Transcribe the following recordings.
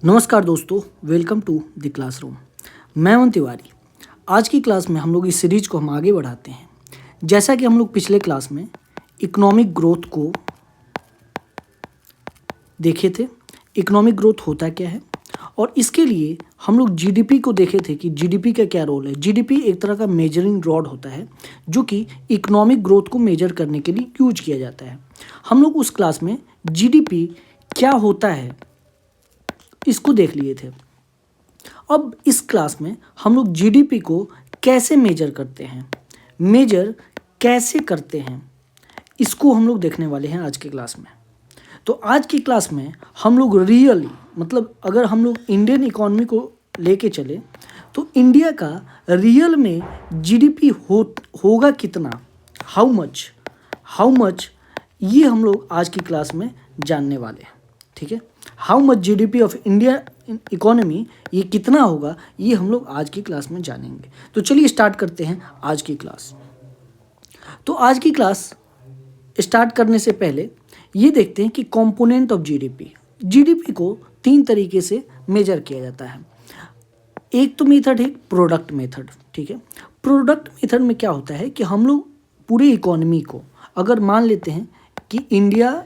नमस्कार दोस्तों, welcome to the classroom. मैं अमन तिवारी। आज की क्लास में हम लोग इस सीरीज को हम आगे बढ़ाते हैं। जैसा कि हम लोग पिछले क्लास में इकोनॉमिक ग्रोथ को देखे थे। इकोनॉमिक ग्रोथ होता क्या है और इसके लिए हम लोग जीडीपी को देखे थे कि जीडीपी का क्या रोल है। जीडीपी एक तरह का मेजरिंग रॉड होता है जो कि इकोनॉमिक ग्रोथ को मेजर करने के लिए यूज किया जाता है। हम लोग उस क्लास में जीडीपी क्या होता है इसको देख लिए थे। अब इस क्लास में हम लोग जीडीपी को कैसे मेजर करते हैं, मेजर कैसे करते हैं, इसको हम लोग देखने वाले हैं आज की क्लास में। तो आज की क्लास में हम लोग रियली मतलब अगर हम लोग इंडियन इकोनॉमी को लेके चले तो इंडिया का रियल में जीडीपी होगा कितना, हाउ मच ये हम लोग आज की क्लास में जानने वाले हैं। ठीक है, how much GDP of India economy ये कितना होगा ये हम लोग आज की क्लास में जानेंगे। तो चलिए स्टार्ट करते हैं आज की क्लास। तो आज की क्लास स्टार्ट करने से पहले ये देखते हैं कि कंपोनेंट ऑफ जीडीपी को तीन तरीके से मेजर किया जाता है। एक तो मेथड है प्रोडक्ट मेथड। ठीक है, प्रोडक्ट मेथड में क्या होता है कि हम लोग पूरे इकोनॉमी को अगर मान लेते हैं कि इंडियन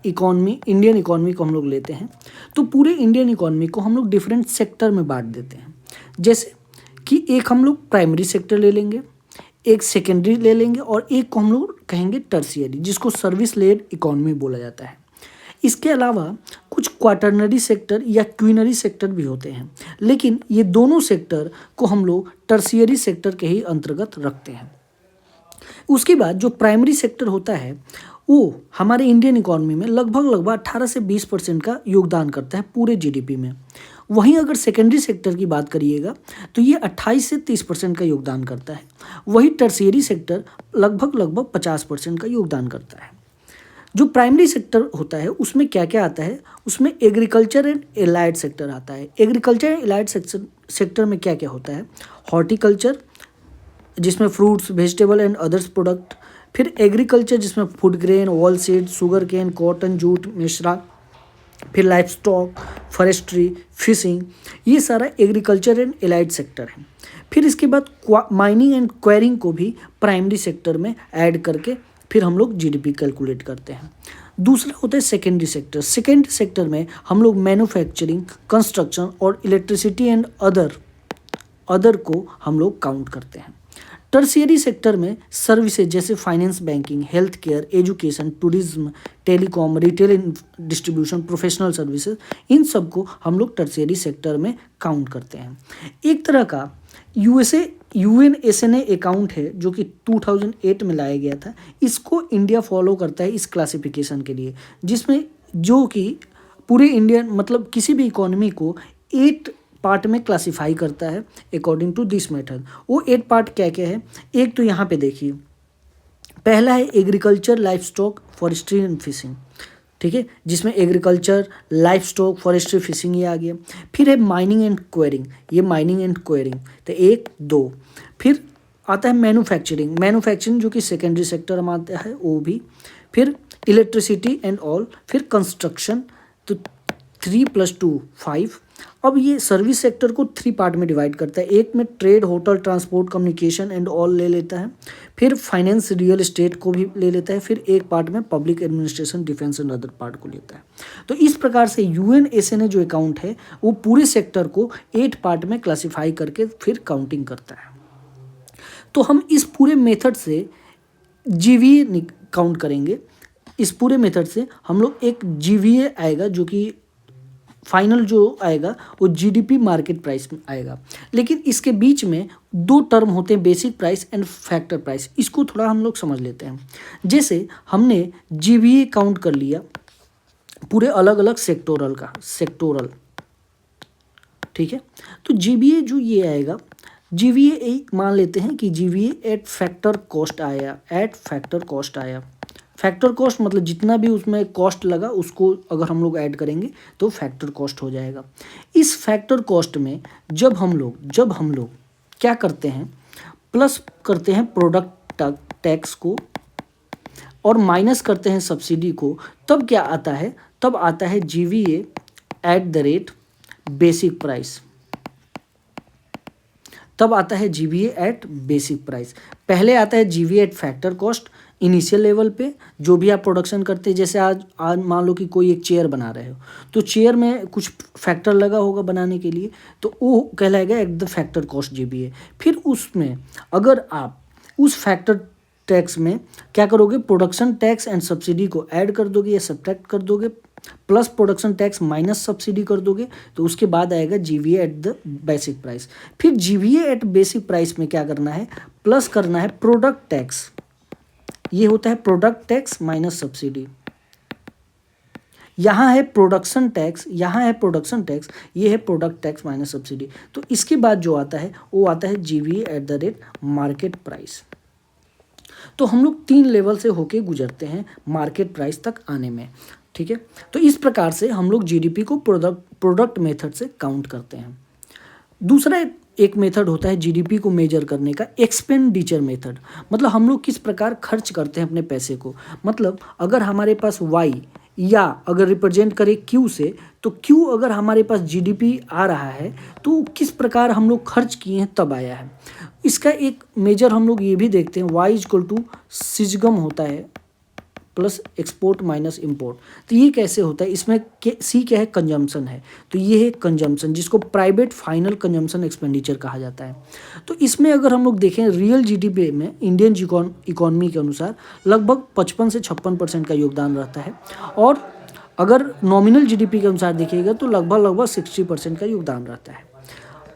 इकोनॉमी को हम लोग लेते हैं तो पूरे इंडियन इकोनॉमी को हम लोग डिफरेंट सेक्टर में बांट देते हैं। जैसे कि एक हम लोग प्राइमरी सेक्टर ले लेंगे, एक सेकेंडरी ले लेंगे और एक को हम लोग कहेंगे टर्शियरी, जिसको सर्विस लेड इकोनॉमी बोला जाता है। इसके अलावा कुछ क्वाटरनरी सेक्टर या क्वीनरी सेक्टर भी होते हैं, लेकिन ये दोनों सेक्टर को हम लोग टर्शियरी सेक्टर के ही अंतर्गत रखते हैं। उसके बाद जो प्राइमरी सेक्टर होता है वो हमारे इंडियन इकोनॉमी में लगभग 18 से 20% का योगदान करता है पूरे जीडीपी में। वहीं अगर सेकेंडरी सेक्टर की बात करिएगा तो ये 28 से 30% का योगदान करता है। वही टर्शियरी सेक्टर लगभग 50% का योगदान करता है। जो प्राइमरी सेक्टर होता है उसमें क्या क्या आता है, उसमें एग्रीकल्चर एंड एलाइड सेक्टर आता है। एग्रीकल्चर एंड एलाइड सेक्टर में क्या क्या होता है, हॉर्टिकल्चर जिसमें fruits, vegetable and others product, फिर एग्रीकल्चर जिसमें food grain, oil seed, sugar cane, cotton, jute, मिश्रा, फिर लाइफ स्टॉक, फॉरेस्ट्री, फिशिंग, ये सारा एग्रीकल्चर एंड एलाइड सेक्टर है। फिर इसके बाद माइनिंग एंड क्वेरिंग को भी प्राइमरी सेक्टर में ऐड करके फिर हम लोग जीडीपी कैलकुलेट करते हैं। दूसरा होता है सेकेंडरी सेक्टर। सेकेंडरी सेक्टर में हम लोग मैन्युफैक्चरिंग, कंस्ट्रक्शन और इलेक्ट्रिसिटी एंड अदर को हम लोग काउंट करते हैं। टर्शियरी सेक्टर में सर्विसेज जैसे finance, banking, health care, education, tourism, telecom, retail distribution, professional services, इन सब को हम लोग टर्शियरी सेक्टर में काउंट करते हैं। एक तरह का यूएनएसए अकाउंट है जो कि 2008 में लाया गया था। इसको इंडिया फॉलो करता है इस क्लासिफिकेशन के लिए, जिसमें जो कि पूरे इंडियन मतलब किसी भी इकोनॉमी को 8 पार्ट में क्लासिफाई करता है अकॉर्डिंग टू दिस मेथड। वो 8 पार्ट क्या क्या है, एक तो यहाँ पे देखिए, पहला है agriculture, life stock, forestry and fishing. ठीक है, जिसमें agriculture, life stock, forestry, fishing ये आ गया। फिर है माइनिंग एंड क्वेरिंग, ये माइनिंग एंड क्वेरिंग तो 1 2। फिर आता है मैन्युफैक्चरिंग जो कि सेकेंडरी सेक्टर में आता है वो भी। फिर इलेक्ट्रिसिटी एंड ऑल, फिर कंस्ट्रक्शन, तो 3 + 2 5। अब ये सर्विस सेक्टर को 3 पार्ट में डिवाइड करता है। एक में trade, hotel, transport, communication and all ले लेता है। फिर फाइनेंस, रियल एस्टेट को भी ले लेता है। फिर एक पार्ट में public administration, defence and other part को लेता है। तो इस प्रकार से यूएनएसए ने जो अकाउंट है वो पूरे सेक्टर को 8 पार्ट में क्लासीफाई करके फिर काउंटिंग करता है। तो हम इस पूरे मेथड से जीवीए काउंट करेंगे। इस पूरे मेथड से हम लोग एक जीवीए आएगा जो कि फाइनल जो आएगा वो जीडीपी मार्केट प्राइस में आएगा। लेकिन इसके बीच में 2 टर्म होते हैं, basic price and factor price. इसको थोड़ा हम लोग समझ लेते हैं। जैसे हमने जीवीए काउंट कर लिया पूरे अलग अलग सेक्टोरल। ठीक है, तो जीवीए जो ये आएगा, जीवीए मान लेते हैं कि जीवीए एट फैक्टर कॉस्ट आया। फैक्टर कॉस्ट मतलब जितना भी उसमें कॉस्ट लगा उसको अगर हम लोग ऐड करेंगे तो फैक्टर कॉस्ट हो जाएगा। इस फैक्टर कॉस्ट में जब हम लोग क्या करते हैं, प्लस करते हैं प्रोडक्ट टैक्स को और माइनस करते हैं सब्सिडी को, तब क्या आता है, तब आता है जीवीए @ बेसिक प्राइस, तब आता है जीवीए एट बेसिक प्राइस। पहले आता है GVA eight factor cost initial level पे, जो भी आप प्रोडक्शन करते हैं। जैसे आज आज मान लो कि कोई एक चेयर बना रहे हो, तो चेयर में कुछ फैक्टर लगा होगा बनाने के लिए, तो वो कहलाएगा at the factor cost GVA. फिर उसमें अगर आप उस फैक्टर टैक्स में क्या करोगे, प्रोडक्शन टैक्स एंड सब्सिडी को ऐड कर दोगे या सब्ट्रैक्ट कर दोगे, plus production tax minus subsidy कर दोगे, तो उसके बाद आएगा GVA at the basic price. फिर जीवीए एट बेसिक प्राइस में क्या करना है, प्लस करना है प्रोडक्ट टैक्स। ये होता है प्रोडक्ट टैक्स माइनस सब्सिडी। यहाँ है प्रोडक्शन टैक्स, यहाँ है प्रोडक्शन टैक्स, ये है प्रोडक्ट टैक्स माइनस सब्सिडी। तो इसके बाद जो आता है वो आता है GVA at the rate market price. तो हम लोग 3 लेवल से होके गुजरते हैं मार्केट प्राइस तक आने में, ठीक है। तो इस प्रकार से हम लोग जीडीपी को प्रोडक्ट मेथड से काउंट करते हैं। दूसरा एक मेथड होता है जीडीपी को मेजर करने का, एक्सपेंडिचर मेथड। मतलब हम लोग किस प्रकार खर्च करते हैं अपने पैसे को। मतलब अगर हमारे पास वाई या अगर रिप्रेजेंट करें क्यू से, तो क्यू अगर हमारे पास जीडीपी आ रहा है तो किस प्रकार हम लोग खर्च किए हैं तब आया है। इसका एक मेजर हम लोग ये भी देखते हैं, वाई इक्वल टू सिजगम होता है प्लस एक्सपोर्ट माइनस इंपोर्ट। तो ये कैसे होता है, इसमें सी क्या है, कंजम्पशन है, तो ये है कंजम्पशन, जिसको प्राइवेट फाइनल कंजम्पशन एक्सपेंडिचर कहा जाता है। तो इसमें अगर हम लोग देखें रियल जीडीपी में इंडियन इकोनॉमी के अनुसार लगभग 55 से 56% का योगदान रहता है, और अगर नॉमिनल जीडीपी के अनुसार देखिएगा तो लगभग 60% का योगदान रहता है।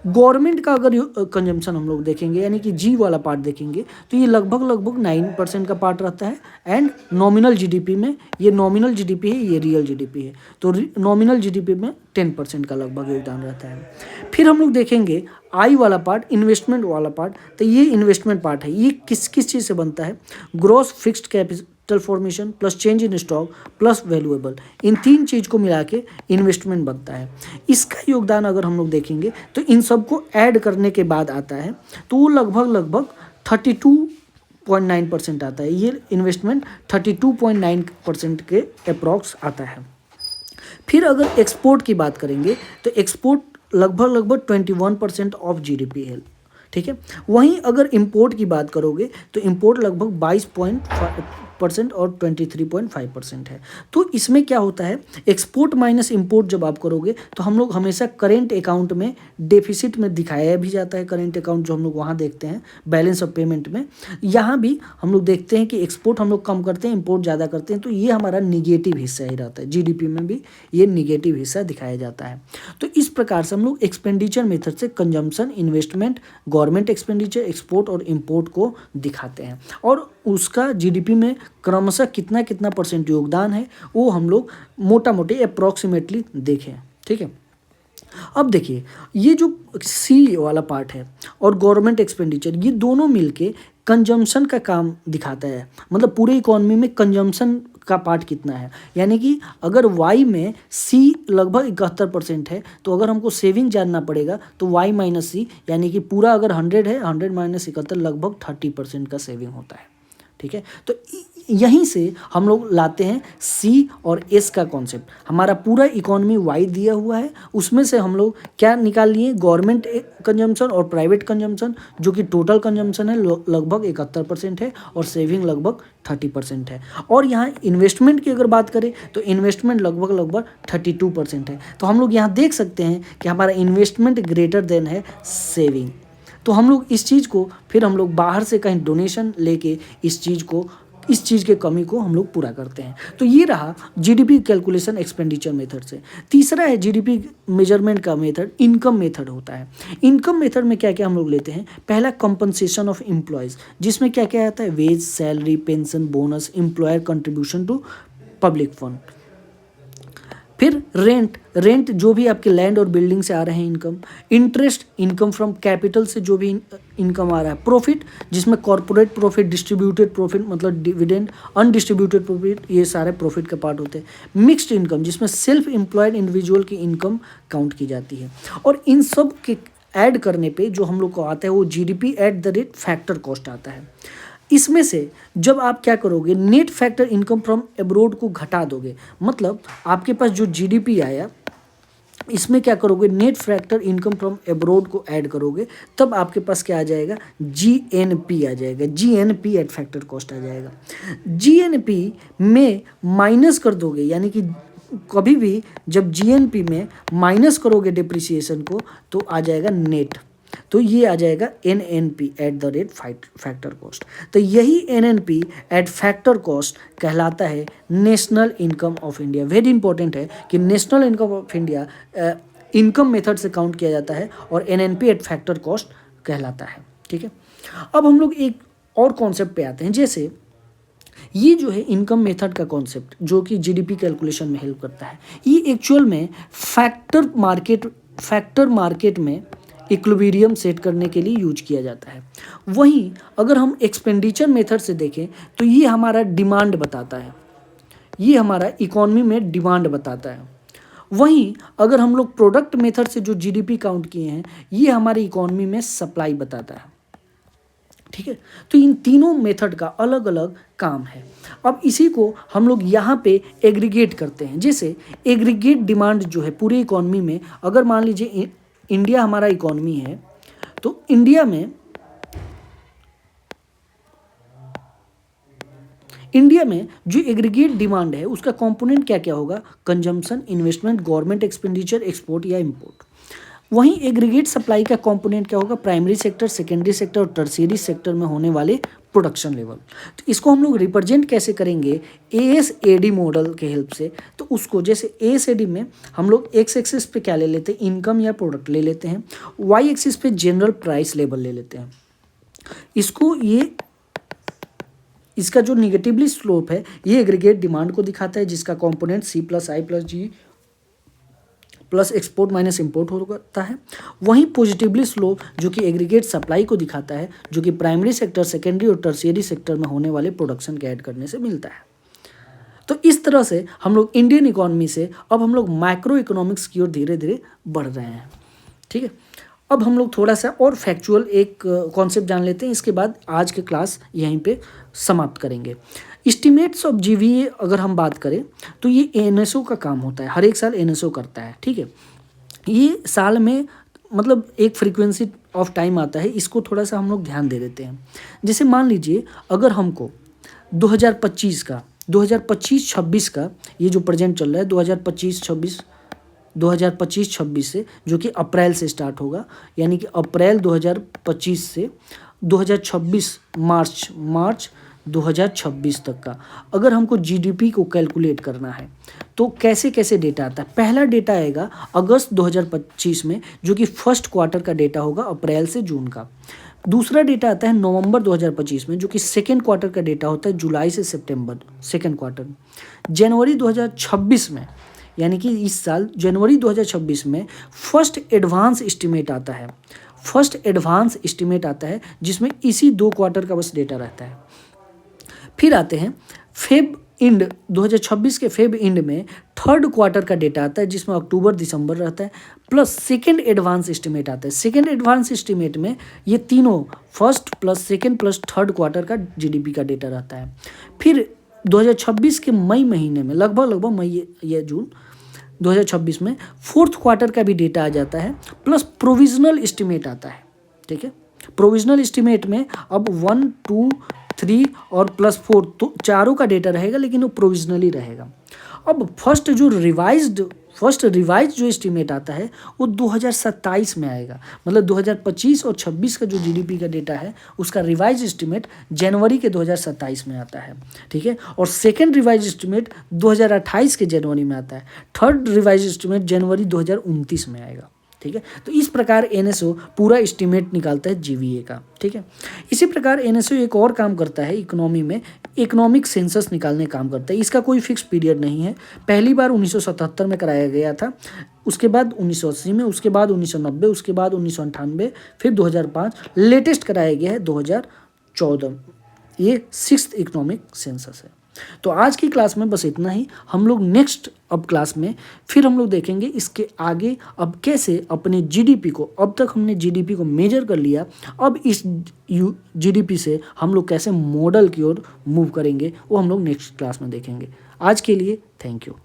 गवर्नमेंट का अगर कंजम्पशन हम लोग देखेंगे, यानी कि जी वाला पार्ट देखेंगे, तो ये लगभग 9% का पार्ट रहता है। एंड नॉमिनल जीडीपी में, ये नॉमिनल जीडीपी है, ये रियल जीडीपी है, तो नॉमिनल जीडीपी में 10% का लगभग योगदान रहता है। फिर हम लोग देखेंगे आई वाला पार्ट, इन्वेस्टमेंट वाला पार्ट। तो ये इन्वेस्टमेंट पार्ट है, ये किस किस चीज़ से बनता है, gross fixed capital formation plus change in stock plus valuable, इन 3 चीज़ को मिला के इन्वेस्टमेंट बनता है। इसका योगदान अगर हम लोग देखेंगे तो इन सबको ऐड करने के बाद आता है, तो वो लगभग 32.9% आता है। ये इन्वेस्टमेंट 32.9% के अप्रॉक्स आता है। फिर अगर एक्सपोर्ट की बात करेंगे तो एक्सपोर्ट लगभग 21% ऑफ जीडीपी है, ठीक है। वहीं अगर इंपोर्ट की बात करोगे तो इंपोर्ट लगभग 22% और 23.5% है। तो इसमें क्या होता है, एक्सपोर्ट माइनस इंपोर्ट जब आप करोगे तो हम लोग हमेशा करेंट अकाउंट में डेफिसिट में दिखाया भी जाता है। करेंट अकाउंट जो हम लोग वहाँ देखते हैं बैलेंस ऑफ पेमेंट में, यहाँ भी हम लोग देखते हैं कि एक्सपोर्ट हम लोग कम करते हैं, इंपोर्ट ज़्यादा करते हैं, तो ये हमारा निगेटिव हिस्सा ही रहता है। जीडीपी में भी ये निगेटिव हिस्सा दिखाया जाता है। तो इस प्रकार से हम लोग एक्सपेंडिचर मेथड से consumption, investment, government expenditure, export और इंपोर्ट को दिखाते हैं, और उसका जीडीपी में क्रमशः कितना कितना % योगदान है वो हम लोग मोटा मोटी अप्रॉक्सीमेटली देखें, ठीक है। अब देखिए, ये जो सी वाला पार्ट है और गवर्नमेंट एक्सपेंडिचर, ये दोनों मिलके कंजम्पशन का काम दिखाता है। मतलब पूरे इकोनॉमी में कंजम्पशन का पार्ट कितना है, यानी कि अगर वाई में सी लगभग 71% है, तो अगर हमको सेविंग जानना पड़ेगा तो वाई माइनस सी, यानी कि पूरा अगर 100 है, 100 माइनस 71 लगभग 30% का सेविंग होता है, ठीक है। तो यहीं से हम लोग लाते हैं सी और एस का कॉन्सेप्ट। हमारा पूरा इकोनॉमी वाई दिया हुआ है, उसमें से हम लोग क्या निकाल लिए, गवर्नमेंट कंजम्पशन और प्राइवेट कंजम्पशन, जो कि टोटल कंजम्पशन है लगभग 71% है और सेविंग लगभग 30% है। और यहाँ इन्वेस्टमेंट की अगर बात करें तो इन्वेस्टमेंट लगभग 32% है। तो हम लोग यहाँ देख सकते हैं कि हमारा इन्वेस्टमेंट ग्रेटर देन है सेविंग। तो हम लोग इस चीज़ को फिर हम लोग बाहर से कहीं डोनेशन लेके इस चीज़ के कमी को हम लोग पूरा करते हैं। तो ये रहा जीडीपी कैलकुलेशन एक्सपेंडिचर मेथड से। तीसरा है जीडीपी मेजरमेंट का मेथड, इनकम मेथड होता है। इनकम मेथड में क्या क्या हम लोग लेते हैं, पहला कंपनसेशन ऑफ एम्प्लॉयज़, जिसमें क्या क्या आता है, wage, salary, pension, bonus, employer contribution to public fund. फिर रेंट जो भी आपके लैंड और बिल्डिंग से आ रहे हैं income, interest, income from capital से जो भी इनकम आ रहा है, प्रॉफिट जिसमें कॉर्पोरेट प्रॉफिट, डिस्ट्रीब्यूटेड प्रॉफिट मतलब डिविडेंड, अनडिस्ट्रीब्यूटेड प्रॉफिट, ये सारे प्रॉफिट का पार्ट होते हैं। मिक्स्ड इनकम जिसमें सेल्फ एम्प्लॉयड इंडिविजुअल की इनकम काउंट की जाती है। और इन सब के ऐड करने पे जो हम लोग को आता है वो GDP at the rate factor cost आता है। इसमें से जब आप क्या करोगे, net factor income from abroad को घटा दोगे, मतलब आपके पास जो जीडीपी आया इसमें क्या करोगे, net factor income from abroad को ऐड करोगे, तब आपके पास क्या आ जाएगा, जीएनपी आ जाएगा, जीएनपी एट फैक्टर कॉस्ट आ जाएगा। जीएनपी में माइनस कर दोगे, यानी कि कभी भी जब जीएनपी में माइनस करोगे डिप्रिसिएशन को तो आ जाएगा नेट, तो ये आ जाएगा NNP at the rate factor cost. तो यही एनएनपी एट फैक्टर कॉस्ट कहलाता है national income of India. Very important है कि national income of India income method से काउंट किया जाता है और एनएनपी एट फैक्टर कॉस्ट कहलाता है। ठीक है, अब हम लोग एक और कॉन्सेप्ट पे आते हैं। जैसे ये जो है इनकम मेथड का कॉन्सेप्ट जो कि जीडीपी कैलकुलेशन में हेल्प करता है, ये एक्चुअल में फैक्टर मार्केट में इक्विलिब्रियम सेट करने के लिए यूज किया जाता है। वहीं अगर हम एक्सपेंडिचर मेथड से देखें तो ये हमारा डिमांड बताता है, ये हमारा इकोनॉमी में डिमांड बताता है। वहीं अगर हम लोग प्रोडक्ट मेथड से जो जीडीपी काउंट किए हैं, ये हमारी इकोनॉमी में सप्लाई बताता है। ठीक है, तो इन तीनों मेथड का अलग अलग काम है। अब इसी को हम लोग यहाँ पे एग्रीगेट करते हैं। जैसे एग्रीगेट डिमांड जो है पूरी इकोनॉमी में, अगर मान लीजिए इंडिया हमारा इकोनॉमी है, तो इंडिया में जो एग्रीगेट डिमांड है उसका कंपोनेंट क्या क्या होगा, consumption, investment, government expenditure, export या इंपोर्ट। वहीं एग्रीगेट सप्लाई का कंपोनेंट क्या होगा, प्राइमरी सेक्टर, सेकेंडरी सेक्टर और टर्शियरी सेक्टर में होने वाले प्रोडक्शन लेवल। तो इसको हम लोग रिप्रेजेंट कैसे करेंगे, एएसएडी मॉडल के हेल्प से। तो उसको जैसे एएसएडी में हम लोग एक्स एक्सिस पे क्या ले लेते हैं, इनकम या प्रोडक्ट ले लेते हैं, वाई एक्सिस पे जनरल प्राइस लेवल ले लेते हैं। इसका जो निगेटिवली स्लोप है ये एग्रीगेट डिमांड को दिखाता है, जिसका कंपोनेंट सी प्लस आई प्लस जी प्लस एक्सपोर्ट माइनस इंपोर्ट होता है। वहीं पॉजिटिवली स्लोप जो कि एग्रीगेट सप्लाई को दिखाता है, जो कि प्राइमरी सेक्टर, सेकेंडरी और टर्शियरी सेक्टर में होने वाले प्रोडक्शन के ऐड करने से मिलता है। तो इस तरह से हम लोग इंडियन इकोनॉमी से अब हम लोग माइक्रो इकोनॉमिक्स की ओर धीरे धीरे बढ़ रहे हैं। ठीक है, अब हम लोग थोड़ा सा और फैक्चुअल एक कॉन्सेप्ट जान लेते हैं, इसके बाद आज के क्लास यहीं पे समाप्त करेंगे। एस्टिमेट्स ऑफ जीवीए अगर हम बात करें तो ये एनएसओ का काम होता है, हर एक साल एनएसओ करता है। ठीक है, ये साल में मतलब एक फ्रीक्वेंसी ऑफ टाइम आता है, इसको थोड़ा सा हम लोग ध्यान दे देते हैं। जैसे मान लीजिए अगर हमको 2025-26 का ये जो प्रेजेंट चल रहा है 2025-26 से, जो कि अप्रैल से स्टार्ट होगा, यानी कि अप्रैल 2025 से 2026 मार्च 2026 तक का अगर हमको जीडीपी को कैलकुलेट करना है तो कैसे कैसे डेटा आता है। पहला डेटा आएगा अगस्त 2025 में, जो कि फर्स्ट क्वार्टर का डेटा होगा, अप्रैल से जून का। दूसरा डेटा आता है नवंबर 2025 में, जो कि सेकेंड क्वार्टर का डेटा होता है, जुलाई से सितंबर सेकेंड क्वार्टर। जनवरी 2026 में, यानी कि इस साल जनवरी 2026 में फर्स्ट एडवांस एस्टीमेट आता है, जिसमें इसी 2 क्वार्टर का बस डेटा रहता है। फिर आते हैं फेब इंड 2026 के फेब इंड में थर्ड क्वार्टर का डेटा आता है, जिसमें अक्टूबर दिसंबर रहता है, प्लस सेकेंड एडवांस एस्टीमेट आता है। सेकेंड एडवांस एस्टीमेट में ये तीनों first plus second plus third quarter का जीडीपी का डेटा रहता है। फिर 2026 के मई महीने में लगभग मई या जून 2026 में फोर्थ क्वार्टर का भी डेटा आ जाता है, प्लस प्रोविजनल एस्टीमेट आता है। ठीक है, प्रोविजनल एस्टीमेट में अब 1, 2, 3 और +4 तो चारों का डेटा रहेगा, लेकिन वो प्रोविजनली रहेगा। अब फर्स्ट रिवाइज जो एस्टीमेट आता है वो 2027 में आएगा, मतलब 2025 और 26 का जो जीडीपी का डेटा है उसका रिवाइज एस्टीमेट जनवरी के 2027 में आता है। ठीक है, और सेकेंड रिवाइज एस्टीमेट 2028 के जनवरी में आता है, थर्ड रिवाइज एस्टीमेट जनवरी 2029 में आएगा। ठीक है, तो इस प्रकार एनएसओ पूरा एस्टीमेट निकालता है जीवीए का। ठीक है, इसी प्रकार एनएसओ एक और काम करता है इकोनॉमी में, इकोनॉमिक सेंसस निकालने काम करता है। इसका कोई फिक्स पीरियड नहीं है। पहली बार 1977 में कराया गया था, उसके बाद 1980 में, उसके बाद 1990, उसके बाद 1998, फिर 2005, लेटेस्ट कराया गया है 2014। ये 6th इकोनॉमिक सेंसस है। तो आज की क्लास में बस इतना ही। हम लोग नेक्स्ट अब क्लास में फिर हम लोग देखेंगे इसके आगे अब कैसे अपने जीडीपी को, अब तक हमने जीडीपी को मेजर कर लिया, अब इस जीडीपी से हम लोग कैसे मॉडल की ओर मूव करेंगे वो हम लोग नेक्स्ट क्लास में देखेंगे। आज के लिए थैंक यू।